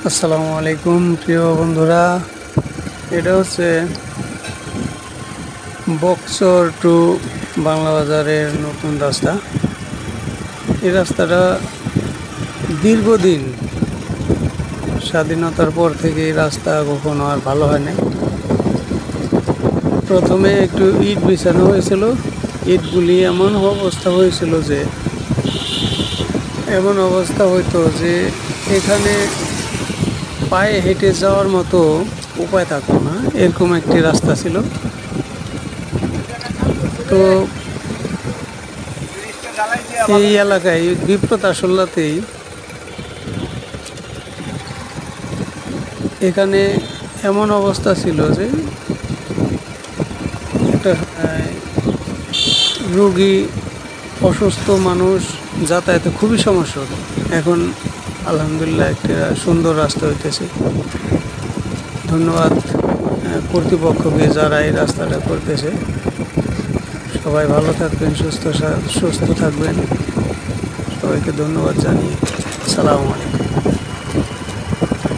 আসসালামু আলাইকুম প্রিয় বন্ধুরা। এটা হচ্ছে বক্সর টু বাংলা বাজারের নতুন রাস্তা। এই রাস্তাটা দীর্ঘদিন স্বাধীনতার পর থেকে এই রাস্তা কখনো আর ভালো হয় নাই। প্রথমে একটু ইট বিছানো হয়েছিল, ইটগুলি এমন অবস্থা হয়েছিল যে এখানে পায়ে হেঁটে যাওয়ার মতো উপায় থাকতো না, এরকম একটি রাস্তা ছিল। তো এই এলাকায় বিপ্রত আসল্লাতেই এখানে এমন অবস্থা ছিল যে একটা রোগী অসুস্থ মানুষ যাতায়াতে খুবই সমস্যা হতো। এখন আলহামদুলিল্লাহ একটা সুন্দর রাস্তা হইতেছে। ধন্যবাদ কর্তৃপক্ষকে যারা এই রাস্তাটা করতেছে। সবাই ভালো থাকবেন, সুস্থ থাকবেন। সবাইকে ধন্যবাদ জানিয়ে আসসালামু আলাইকুম।